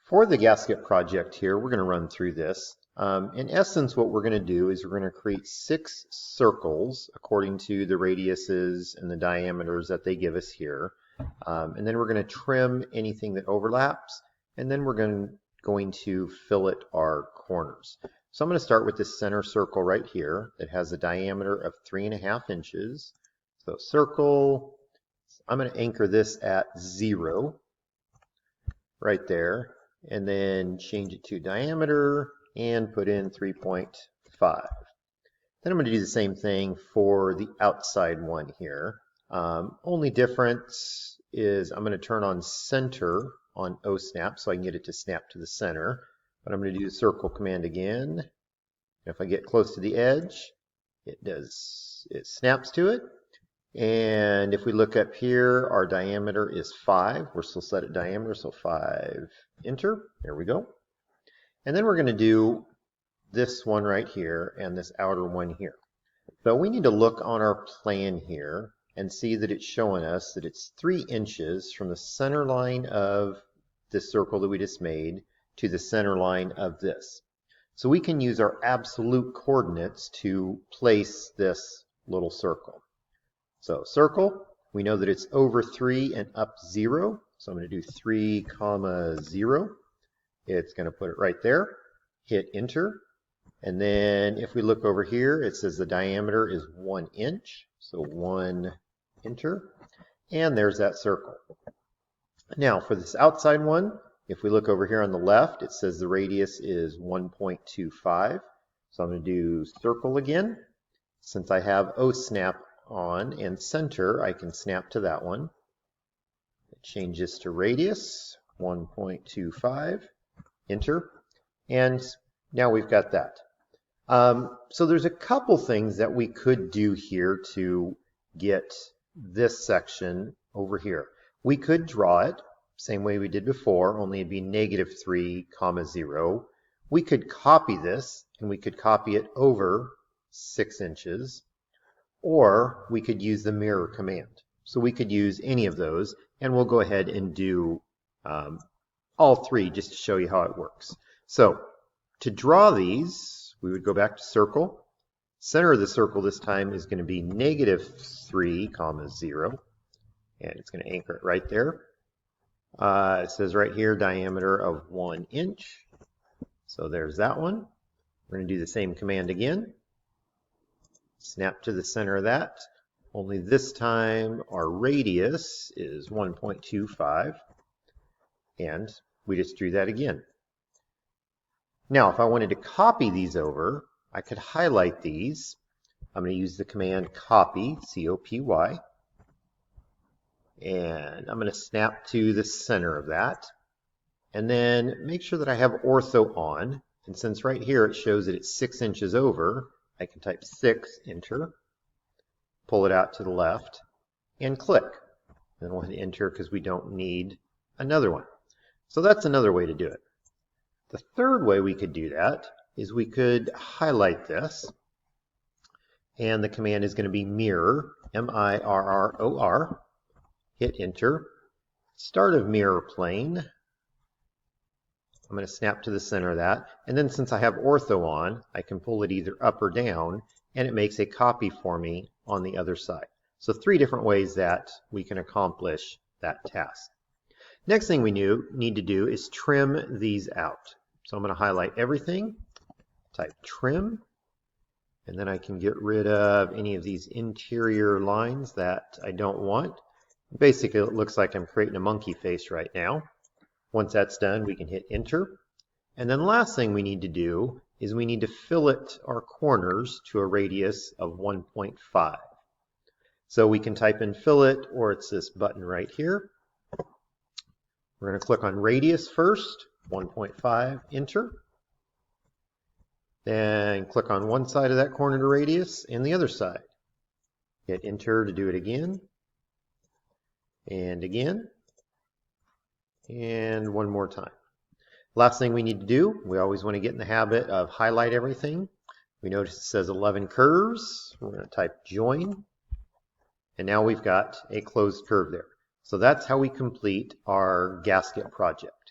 For the gasket project here, we're going to run through this. In essence, what we're going to do is we're going to create 6 circles according to the radiuses and the diameters that they give us here. And then we're going to trim anything that overlaps, and then we're going to fillet our corners. So I'm going to start with this center circle right here that has a diameter of 3.5 inches. So circle, I'm going to anchor this at 0 right there, and then change it to diameter and put in 3.5. Then I'm going to do the same thing for the outside one here. Only difference is I'm going to turn on center on O snap so I can get it to snap to the center. But I'm going to do the circle command again. If I get close to the edge, it snaps to it. And if we look up here, our diameter is 5. We're still set at diameter, so 5, enter. There we go. And then we're going to do this one right here and this outer one here. So we need to look on our plan here and see that it's showing us that it's 3 inches from the center line of this circle that we just made to the center line of this. So we can use our absolute coordinates to place this little circle. So circle, we know that it's over 3 and up 0. So I'm going to do 3, 0. It's going to put it right there. Hit enter. And then if we look over here, it says the diameter is 1 inch. So 1, enter. And there's that circle. Now for this outside one, if we look over here on the left, it says the radius is 1.25. So I'm going to do circle again. Since I have O snap on and center, I can snap to that one. Change this to radius 1.25, enter, and now we've got that. So there's a couple things that we could do here to get this section over here. We could draw it same way we did before, only it'd be -3, 0. We could copy this and we could copy it over 6 inches. Or we could use the mirror command. So we could use any of those, and we'll go ahead and do all 3 just to show you how it works. So to draw these, we would go back to circle. Center of the circle this time is going to be -3, 0, and it's going to anchor it right there. It says right here diameter of 1 inch. So there's that one. We're going to do the same command again. Snap to the center of that, only this time our radius is 1.25, and we just drew that again. Now if I wanted to copy these over, I could highlight these. I'm going to use the command copy, C-O-P-Y, and I'm going to snap to the center of that, and then make sure that I have ortho on, and since right here it shows that it's 6 inches over, I can type 6, enter, pull it out to the left, and click. Then we'll hit enter because we don't need another one. So that's another way to do it. The third way we could do that is we could highlight this, and the command is going to be mirror, M-I-R-R-O-R, hit enter, start of mirror plane. I'm going to snap to the center of that, and then since I have ortho on, I can pull it either up or down, and it makes a copy for me on the other side. So 3 different ways that we can accomplish that task. Next thing we need to do is trim these out. So I'm going to highlight everything, type trim, and then I can get rid of any of these interior lines that I don't want. Basically, it looks like I'm creating a monkey face right now. Once that's done, we can hit enter. And then the last thing we need to do is we need to fillet our corners to a radius of 1.5. So we can type in fillet, or it's this button right here. We're going to click on radius first, 1.5, enter. Then click on one side of that corner to radius and the other side. Hit enter to do it again. And again. And one more time. Last thing we need to do, we always want to get in the habit of highlight everything. We notice it says 11 curves. We're going to type join. And now we've got a closed curve there. So that's how we complete our gasket project.